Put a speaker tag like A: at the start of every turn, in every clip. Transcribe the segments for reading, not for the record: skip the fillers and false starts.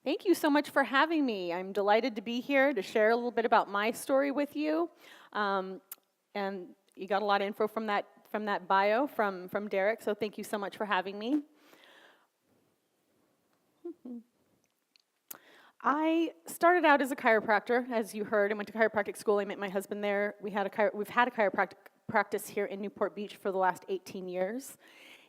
A: Thank you so much for having me. I'm delighted to be here to share a little bit about my story with you. Um, and you got a lot of info from that bio from Derek, so thank you so much for having me. I started out as a chiropractor, as you heard. I went to chiropractic school. I met my husband there. We've had a chiropractic practice here in Newport Beach for the last 18 years.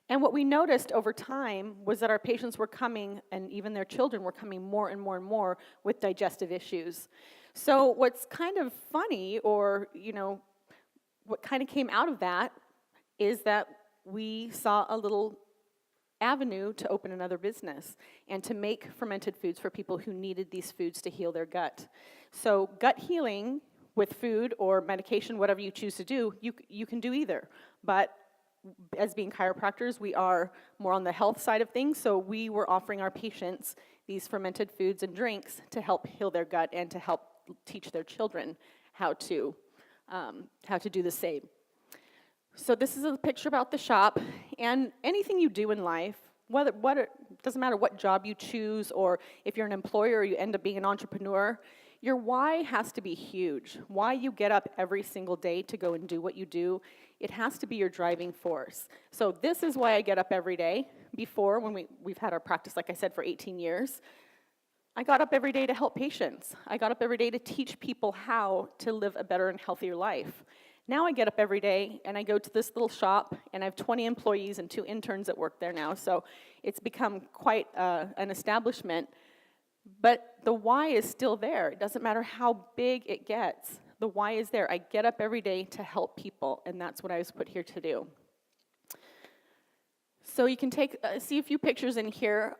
A: And what we noticed over time was that our patients were coming, and even their children were coming more and more and more with digestive issues. So what's kind of funny, or what kind of came out of that, is that we saw a little avenue to open another business and to make fermented foods for people who needed these foods to heal their gut. So gut healing with food or medication, whatever you choose to do, you can do either. But as being chiropractors, we are more on the health side of things, so we were offering our patients these fermented foods and drinks to help heal their gut and to help teach their children how to do the same. So this is a picture about the shop, and anything you do in life, doesn't matter what job you choose, or if you're an employer or you end up being an entrepreneur, your why has to be huge. Why you get up every single day to go and do what you do, it has to be your driving force. So this is why I get up every day. Before, when we've had our practice, like I said, for 18 years, I got up every day to help patients. I got up every day to teach people how to live a better and healthier life. Now I get up every day and I go to this little shop, and I have 20 employees and 2 interns that work there now, so it's become quite an establishment. But the why is still there. It doesn't matter how big it gets. The why is there. I get up every day to help people, and that's what I was put here to do. So you can see a few pictures in here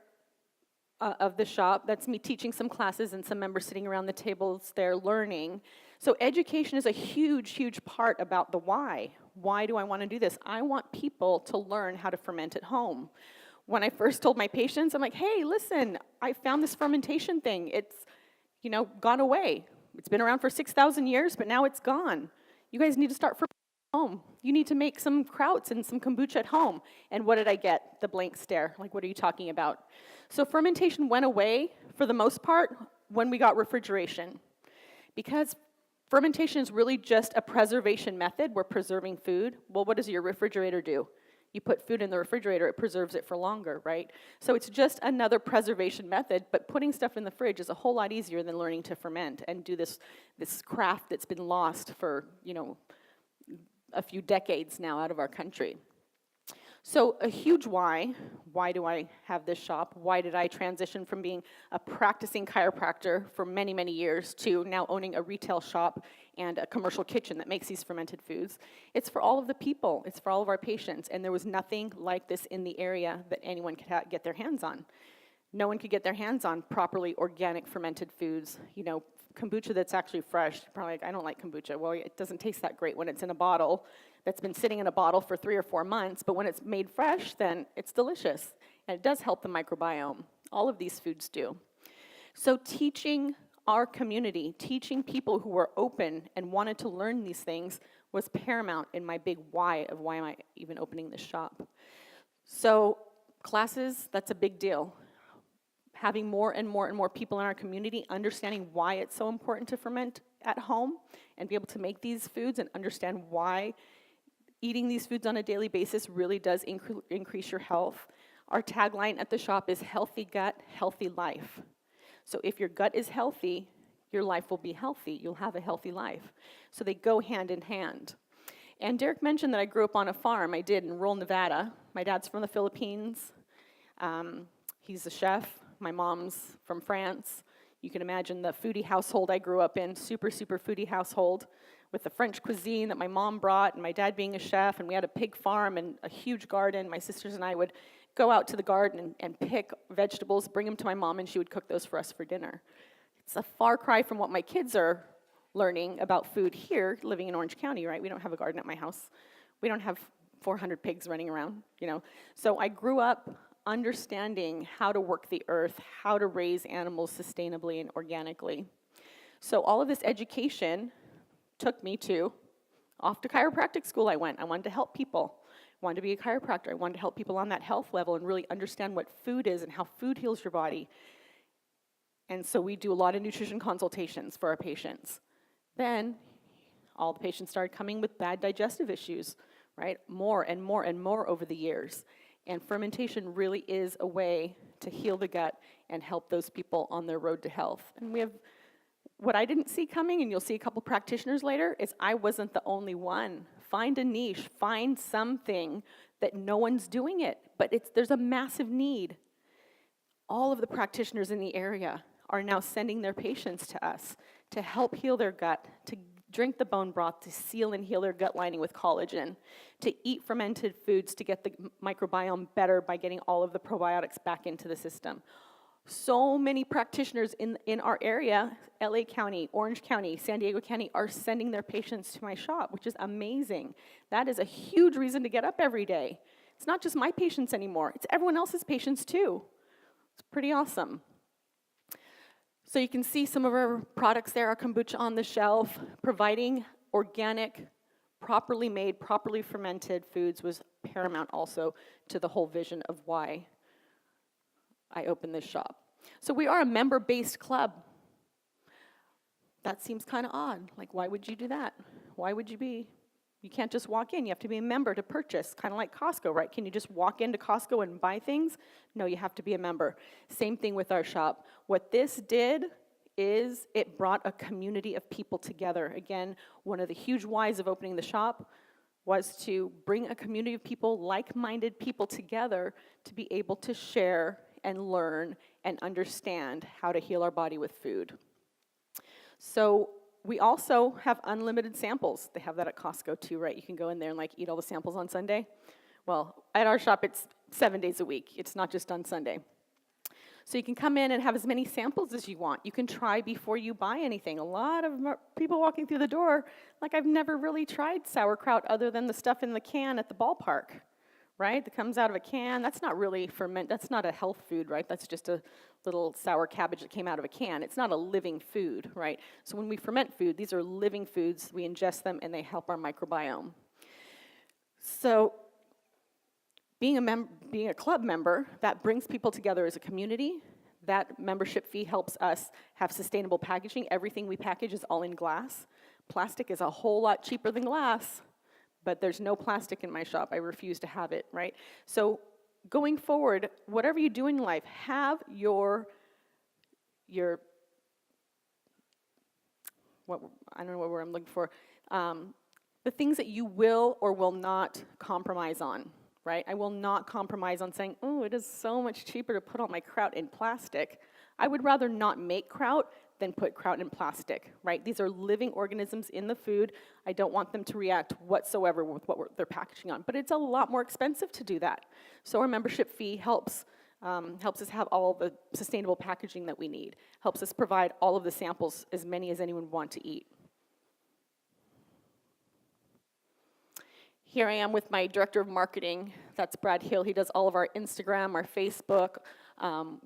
A: of the shop. That's me teaching some classes and some members sitting around the tables there learning. So education is a huge, huge part about the why. Why do I want to do this? I want people to learn how to ferment at home. When I first told my patients, I'm like, hey, listen, I found this fermentation thing. It's, gone away. It's been around for 6,000 years, but now it's gone. You guys need to start fermenting at home. You need to make some krauts and some kombucha at home. And what did I get? The blank stare. Like, what are you talking about? So fermentation went away, for the most part, when we got refrigeration. Because fermentation is really just a preservation method. We're preserving food. Well, what does your refrigerator do? You put food in the refrigerator, it preserves it for longer, right? So it's just another preservation method, but putting stuff in the fridge is a whole lot easier than learning to ferment and do this craft that's been lost for, a few decades now out of our country. So a huge why do I have this shop? Why did I transition from being a practicing chiropractor for many, many years to now owning a retail shop and a commercial kitchen that makes these fermented foods? It's for all of the people. It's for all of our patients. And there was nothing like this in the area that anyone could get their hands on. No one could get their hands on properly organic fermented foods. Kombucha that's actually fresh. Probably like, I don't like kombucha. Well, it doesn't taste that great when it's in a bottle that's been sitting in a bottle for 3 or 4 months, but when it's made fresh, then it's delicious. And it does help the microbiome. All of these foods do. So teaching our community, teaching people who were open and wanted to learn these things was paramount in my big why of why am I even opening this shop. So classes, that's a big deal. Having more and more and more people in our community understanding why it's so important to ferment at home and be able to make these foods and understand why eating these foods on a daily basis really does increase your health. Our tagline at the shop is healthy gut, healthy life. So if your gut is healthy, your life will be healthy. You'll have a healthy life. So they go hand in hand. And Derek mentioned that I grew up on a farm. I did in rural Nevada. My dad's from the Philippines. He's a chef. My mom's from France. You can imagine the foodie household I grew up in, super, super foodie household with the French cuisine that my mom brought and my dad being a chef, and we had a pig farm and a huge garden. My sisters and I would go out to the garden and pick vegetables, bring them to my mom, and she would cook those for us for dinner. It's a far cry from what my kids are learning about food here, living in Orange County, right? We don't have a garden at my house. We don't have 400 pigs running around, So I grew up understanding how to work the earth, how to raise animals sustainably and organically. So all of this education took me off to chiropractic school I went. I wanted to help people. I wanted to be a chiropractor. I wanted to help people on that health level and really understand what food is and how food heals your body. And so we do a lot of nutrition consultations for our patients. Then all the patients started coming with bad digestive issues, right? More and more and more over the years. And fermentation really is a way to heal the gut and help those people on their road to health. And we have, what I didn't see coming, and you'll see a couple practitioners later, is I wasn't the only one. Find a niche, find something that no one's doing it, but there's a massive need. All of the practitioners in the area are now sending their patients to us to help heal their gut, to drink the bone broth, to seal and heal their gut lining with collagen, to eat fermented foods to get the microbiome better by getting all of the probiotics back into the system. So many practitioners in our area, LA County, Orange County, San Diego County, are sending their patients to my shop, which is amazing. That is a huge reason to get up every day. It's not just my patients anymore, it's everyone else's patients too. It's pretty awesome. So you can see some of our products there, our kombucha on the shelf. Providing organic, properly made, properly fermented foods was paramount also to the whole vision of why I opened this shop. So we are a member-based club. That seems kind of odd. Like, why would you do that? Why would you be? You can't just walk in. You have to be a member to purchase, kind of like Costco, right? Can you just walk into Costco and buy things? No, you have to be a member. Same thing with our shop. What this did is it brought a community of people together. Again, one of the huge whys of opening the shop was to bring a community of people, like-minded people together to be able to share and learn and understand how to heal our body with food. So we also have unlimited samples. They have that at Costco too, right? You can go in there and like eat all the samples on Sunday. Well, at our shop, it's 7 days a week. It's not just on Sunday. So you can come in and have as many samples as you want. You can try before you buy anything. A lot of people walking through the door, like, I've never really tried sauerkraut other than the stuff in the can at the ballpark, right? That comes out of a can. That's not really that's not a health food, right? That's just a little sour cabbage that came out of a can. It's not a living food, right? So when we ferment food, these are living foods. We ingest them and they help our microbiome. So being a club member, that brings people together as a community. That membership fee helps us have sustainable packaging. Everything we package is all in glass. Plastic is a whole lot cheaper than glass, but there's no plastic in my shop. I refuse to have it, right? So going forward, whatever you do in life, have your I don't know what word I'm looking for, the things that you will or will not compromise on, right? I will not compromise on saying, oh, it is so much cheaper to put all my kraut in plastic. I would rather not make kraut than put kraut in plastic, right? These are living organisms in the food. I don't want them to react whatsoever with what they're packaging on, but it's a lot more expensive to do that. So our membership fee helps us have all the sustainable packaging that we need, helps us provide all of the samples, as many as anyone want to eat. Here I am with my director of marketing. That's Brad Hill. He does all of our Instagram, our Facebook.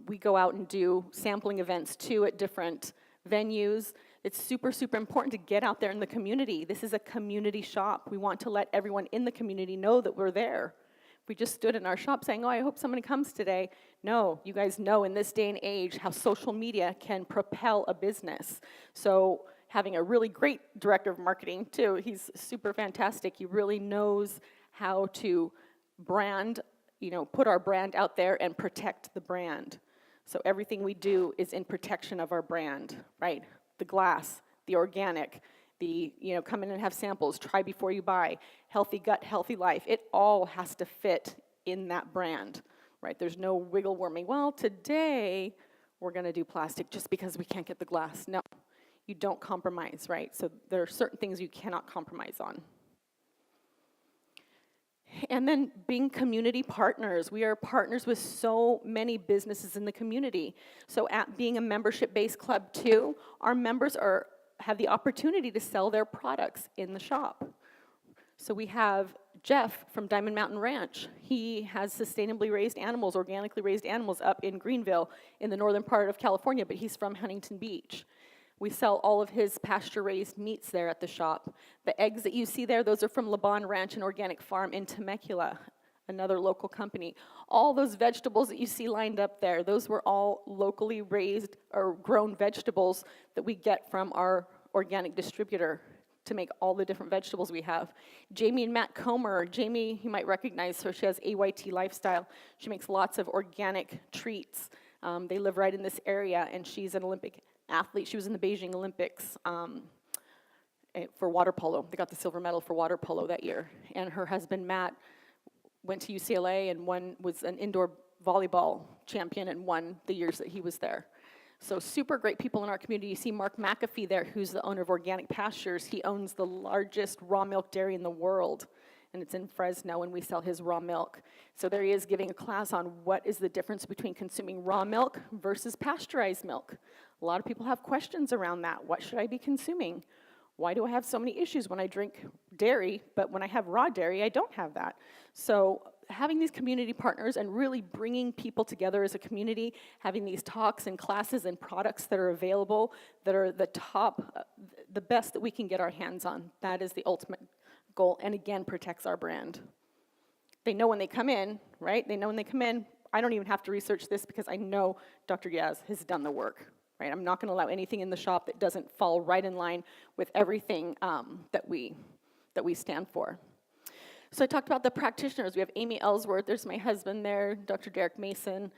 A: We go out and do sampling events too at different venues. It's super, super important to get out there in the community. This is a community shop. We want to let everyone in the community know that we're there. If we just stood in our shop saying, oh, I hope somebody comes today. No, you guys know in this day and age how social media can propel a business. So having a really great director of marketing too, he's super fantastic. He really knows how to brand, put our brand out there and protect the brand. So everything we do is in protection of our brand, right? The glass, the organic, the, come in and have samples, try before you buy, healthy gut, healthy life. It all has to fit in that brand, right? There's no wiggle worming. Well, today we're gonna do plastic just because we can't get the glass. No, you don't compromise, right? So there are certain things you cannot compromise on. And then being community partners. We are partners with so many businesses in the community. So at being a membership-based club too, our members have the opportunity to sell their products in the shop. So we have Jeff from Diamond Mountain Ranch. He has sustainably raised animals, organically raised animals up in Greenville in the northern part of California, but he's from Huntington Beach. We sell all of his pasture-raised meats there at the shop. The eggs that you see there, those are from Laban Ranch and Organic Farm in Temecula, another local company. All those vegetables that you see lined up there, those were all locally raised or grown vegetables that we get from our organic distributor to make all the different vegetables we have. Jamie and Matt Comer, Jamie, you might recognize her, she has AYT Lifestyle. She makes lots of organic treats. They live right in this area, and she's an Olympic athlete. She was in the Beijing Olympics for water polo. They got the silver medal for water polo that year. And her husband, Matt, went to UCLA and was an indoor volleyball champion and won the years that he was there. So super great people in our community. You see Mark McAfee there, who's the owner of Organic Pastures. He owns the largest raw milk dairy in the world, and it's in Fresno, and we sell his raw milk. So there he is giving a class on what is the difference between consuming raw milk versus pasteurized milk. A lot of people have questions around that. What should I be consuming? Why do I have so many issues when I drink dairy, but when I have raw dairy, I don't have that? So having these community partners and really bringing people together as a community, having these talks and classes and products that are available, that are the top, the best that we can get our hands on, that is the ultimate goal, and again, protects our brand. They know when they come in, right? They know when they come in. I don't even have to research this because I know Dr. Yaz has done the work. Right? I'm not going to allow anything in the shop that doesn't fall right in line with everything that we stand for. So I talked about the practitioners. We have Amy Ellsworth. There's my husband there, Dr. Derek Mason.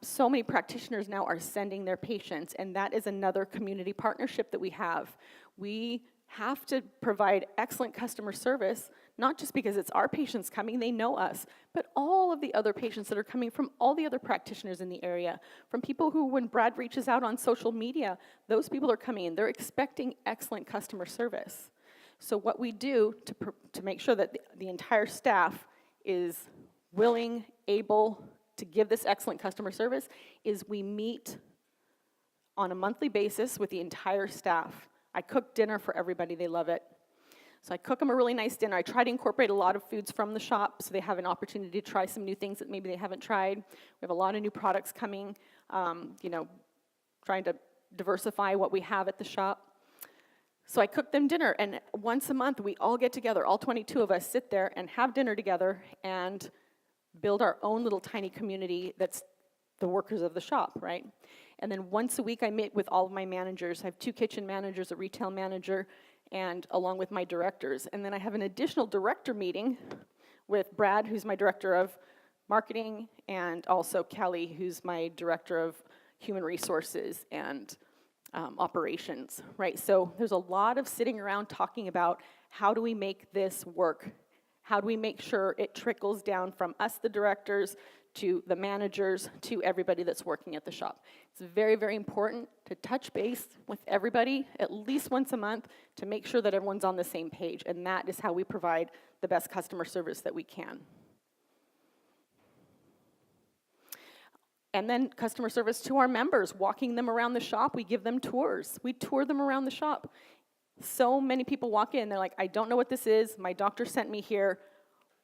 A: So many practitioners now are sending their patients, and that is another community partnership that we have. We have to provide excellent customer service, not just because it's our patients coming, they know us, but all of the other patients that are coming from all the other practitioners in the area, from people who, when Brad reaches out on social media, those people are coming in. They're expecting excellent customer service. So what we do to make sure that the entire staff is willing, able to give this excellent customer service is we meet on a monthly basis with the entire staff. I cook dinner for everybody. They love it. So I cook them a really nice dinner. I try to incorporate a lot of foods from the shop so they have an opportunity to try some new things that maybe they haven't tried. We have a lot of new products coming, trying to diversify what we have at the shop. So I cook them dinner, and once a month we all get together, all 22 of us sit there and have dinner together and build our own little tiny community that's the workers of the shop, right? And then once a week I meet with all of my managers. I have 2 kitchen managers, a retail manager, and along with my directors. And then I have an additional director meeting with Brad, who's my director of marketing, and also Kelly, who's my director of human resources and operations, right? So there's a lot of sitting around talking about how do we make this work? How do we make sure it trickles down from us, the directors, to the managers, to everybody that's working at the shop? It's very, very important to touch base with everybody at least once a month to make sure that everyone's on the same page, and that is how we provide the best customer service that we can. And then customer service to our members, walking them around the shop. We give them tours. We tour them around the shop. So many people walk in, they're like, I don't know what this is. My doctor sent me here.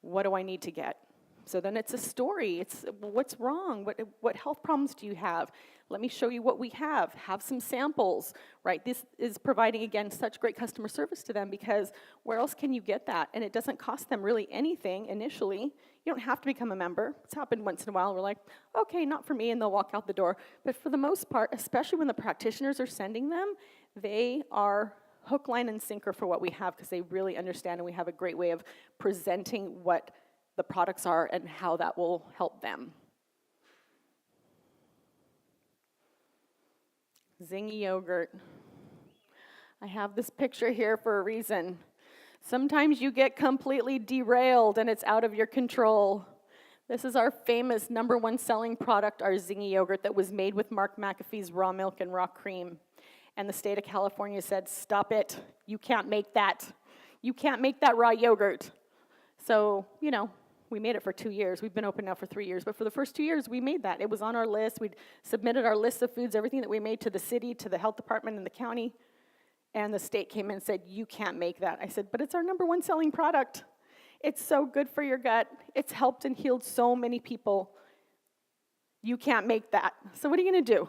A: What do I need to get? So then it's a story. It's what's wrong? What health problems do you have? Let me show you what we have. Have some samples, right? This is providing, again, such great customer service to them because where else can you get that? And it doesn't cost them really anything initially. You don't have to become a member. It's happened once in a while. We're like, okay, not for me, and they'll walk out the door. But for the most part, especially when the practitioners are sending them, they are hook, line, and sinker for what we have because they really understand, and we have a great way of presenting what the products are and how that will help them. Zingy yogurt. I have this picture here for a reason. Sometimes you get completely derailed and it's out of your control. This is our famous #1 selling product, our Zingy yogurt that was made with Mark McAfee's raw milk and raw cream. And the state of California said, stop it. You can't make that. You can't make that raw yogurt. So, we made it for 2 years. We've been open now for 3 years. But for the first 2 years, we made that. It was on our list. We'd submitted our list of foods, everything that we made to the city, to the health department and the county. And the state came in and said, you can't make that. I said, but it's our #1 selling product. It's so good for your gut. It's helped and healed so many people. You can't make that. So what are you going to do?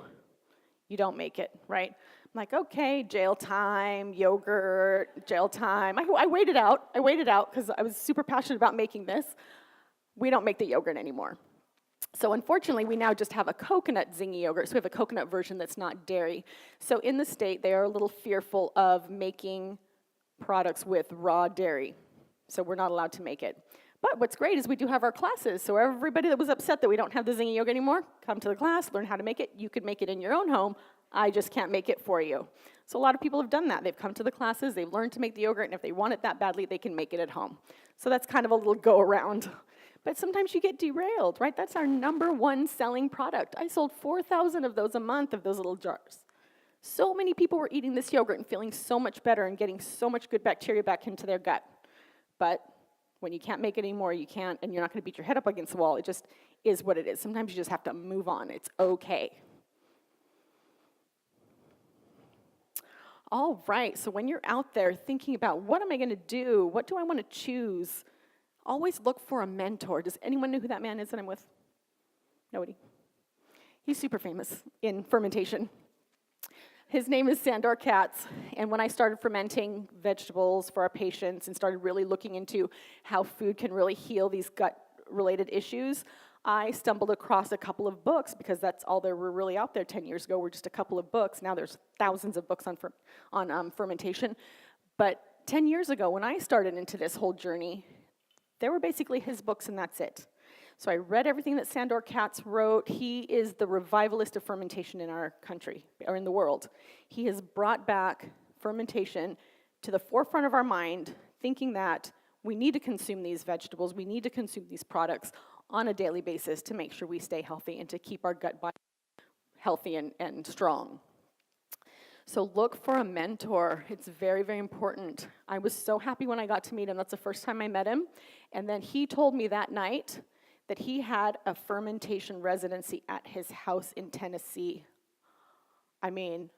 A: You don't make it, right? I'm like, okay, jail time, yogurt, jail time. I waited out. I waited out because I was super passionate about making this. we don't make the yogurt anymore. So unfortunately, we now just have a coconut zingy yogurt. So we have a coconut version that's not dairy. So in the state, they are a little fearful of making products with raw dairy. So we're not allowed to make it. But what's great is we do have our classes. So everybody that was upset that we don't have the zingy yogurt anymore, come to the class, learn how to make it. You could make it in your own home. I just can't make it for you. So a lot of people have done that. They've come to the classes, they've learned to make the yogurt, and if they want it that badly, they can make it at home. So that's kind of a little go around. But sometimes you get derailed, right? That's our #1 selling product. I sold 4,000 of those a month, of those little jars. So many people were eating this yogurt and feeling so much better and getting so much good bacteria back into their gut. But when you can't make it anymore, you can't, and you're not going to beat your head up against the wall. It just is what it is. Sometimes you just have to move on. It's okay. All right, so when you're out there thinking about what am I going to do, what do I want to choose, always look for a mentor. Does anyone know who that man is that I'm with? Nobody. He's super famous in fermentation. His name is Sandor Katz, and when I started fermenting vegetables for our patients and started really looking into how food can really heal these gut-related issues, I stumbled across a couple of books, because that's all there were really out there 10 years ago, were just a couple of books. Now there's thousands of books on fermentation. But 10 years ago, when I started into this whole journey, they were basically his books, and that's it. So I read everything that Sandor Katz wrote. He is the revivalist of fermentation in our country, or in the world. He has brought back fermentation to the forefront of our mind, thinking that we need to consume these vegetables, we need to consume these products on a daily basis to make sure we stay healthy and to keep our gut body healthy and strong. So look for a mentor. It's very, very important. I was so happy when I got to meet him. That's the first time I met him. And then he told me that night that he had a fermentation residency at his house in Tennessee. I mean,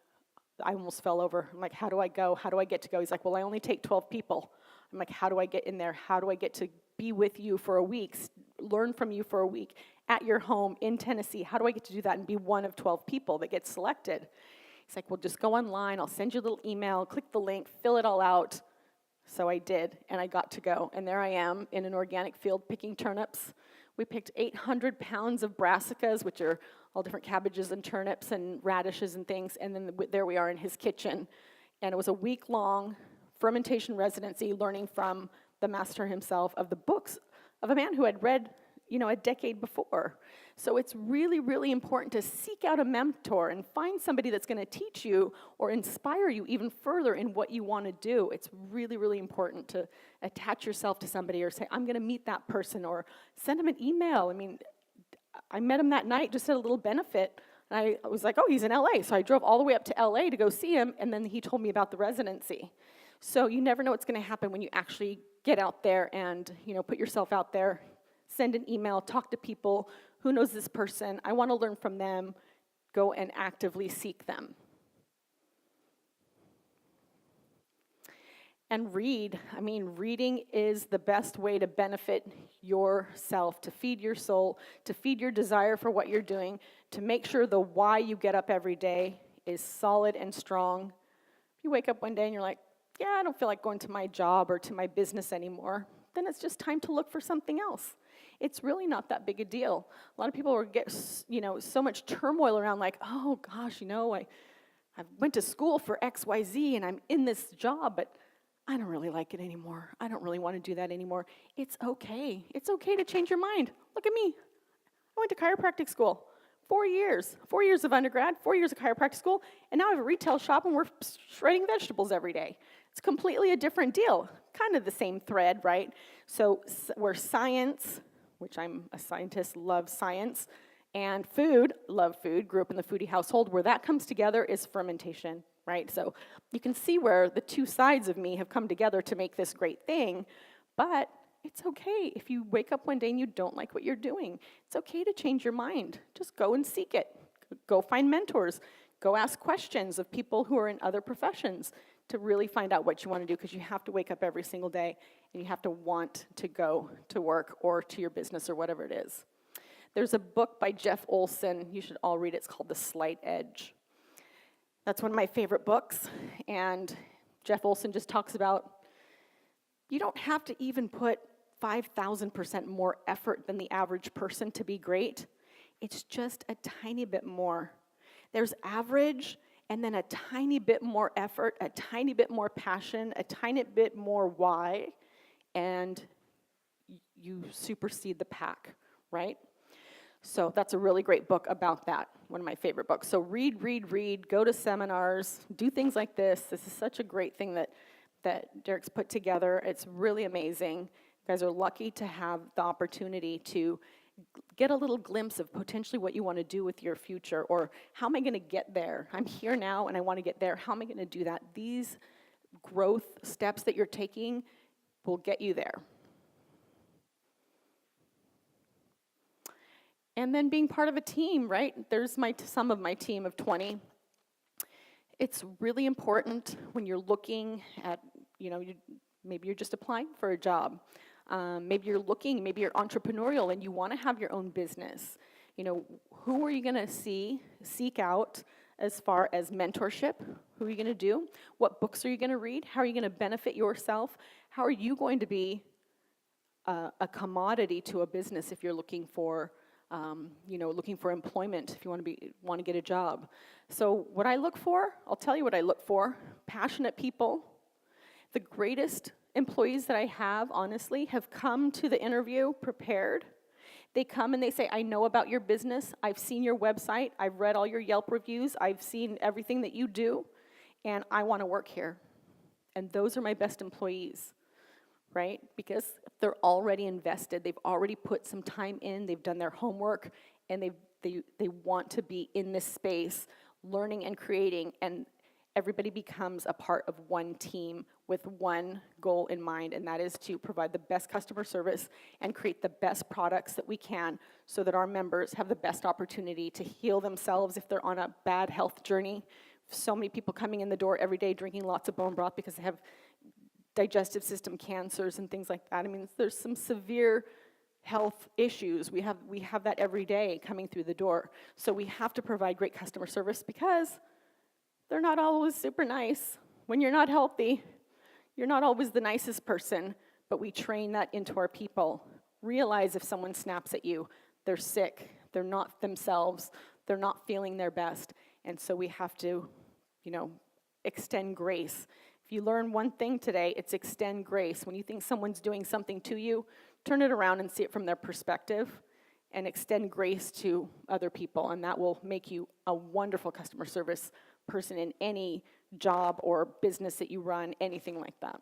A: I almost fell over. I'm like, how do I go? How do I get to go? He's like, well, I only take 12 people. I'm like, how do I get in there? How do I get to be with you for a week, learn from you for a week at your home in Tennessee? How do I get to do that and be one of 12 people that gets selected? He's like, well, just go online. I'll send you a little email, click the link, fill it all out. So I did, and I got to go. And there I am in an organic field picking turnips. We picked 800 pounds of brassicas, which are all different cabbages and turnips and radishes and things. And then there we are in his kitchen. And it was a week-long fermentation residency, learning from the master himself of the books of a man who had read, a decade before. So it's really, really important to seek out a mentor and find somebody that's going to teach you or inspire you even further in what you want to do. It's really, really important to attach yourself to somebody or say, I'm going to meet that person, or send them an email. I mean, I met him that night just at a little benefit. And I was like, oh, he's in LA. So I drove all the way up to LA to go see him, and then he told me about the residency. So you never know what's going to happen when you actually get out there and, put yourself out there, send an email, talk to people. Who knows this person? I want to learn from them. Go and actively seek them. And read. I mean, reading is the best way to benefit yourself, to feed your soul, to feed your desire for what you're doing, to make sure the why you get up every day is solid and strong. If you wake up one day and you're like, yeah, I don't feel like going to my job or to my business anymore, then it's just time to look for something else. It's really not that big a deal. A lot of people get, so much turmoil around, like, oh gosh, I went to school for XYZ and I'm in this job, but I don't really like it anymore. I don't really want to do that anymore. It's okay. It's okay to change your mind. Look at me. I went to chiropractic school. 4 years. 4 years of undergrad, 4 years of chiropractic school, and now I have a retail shop and we're shredding vegetables every day. It's completely a different deal. Kind of the same thread, right? So where science, which I'm a scientist, love science, and food, love food, grew up in the foodie household, where that comes together is fermentation, right? So you can see where the two sides of me have come together to make this great thing, but it's okay if you wake up one day and you don't like what you're doing. It's okay to change your mind. Just go and seek it. Go find mentors. Go ask questions of people who are in other professions to really find out what you want to do, because you have to wake up every single day and you have to want to go to work or to your business or whatever it is. There's a book by Jeff Olson. You should all read it. It's called The Slight Edge. That's one of my favorite books. And Jeff Olson just talks about you don't have to even put 5,000% more effort than the average person to be great. It's just a tiny bit more. There's average, and then a tiny bit more effort, a tiny bit more passion, a tiny bit more why, and you supersede the pack, right? So that's a really great book about that, one of my favorite books. So read, go to seminars, do things like this. This is such a great thing that Derek's put together. It's really amazing. You guys are lucky to have the opportunity to get a little glimpse of potentially what you want to do with your future, or how am I going to get there? I'm here now and I want to get there. How am I going to do that? These growth steps that you're taking will get you there. And then being part of a team, right? There's some of my team of 20. It's really important when you're looking at, maybe you're just applying for a job. Maybe you're you're entrepreneurial and you want to have your own business. Who are you going to seek out as far as mentorship? Who are you going to do? What books are you going to read? How are you going to benefit yourself? How are you going to be a commodity to a business if you're looking for employment, if you want to get a job? So what I look for, I'll tell you what I look for: passionate people. The greatest employees that I have, honestly, have come to the interview prepared. They come and they say, I know about your business, I've seen your website, I've read all your Yelp reviews, I've seen everything that you do, and I want to work here. And those are my best employees, right? Because they're already invested, they've already put some time in, they've done their homework, and they want to be in this space, learning and creating, and everybody becomes a part of one team with one goal in mind, and that is to provide the best customer service and create the best products that we can so that our members have the best opportunity to heal themselves if they're on a bad health journey. So many people coming in the door every day drinking lots of bone broth because they have digestive system cancers and things like that. I mean, there's some severe health issues. We have that every day coming through the door. So we have to provide great customer service because they're not always super nice. When you're not healthy, you're not always the nicest person, but we train that into our people. Realize if someone snaps at you, they're sick, they're not themselves, they're not feeling their best, and so we have to, extend grace. If you learn one thing today, it's extend grace. When you think someone's doing something to you, turn it around and see it from their perspective and extend grace to other people, and that will make you a wonderful customer service person in any job or business that you run, anything like that.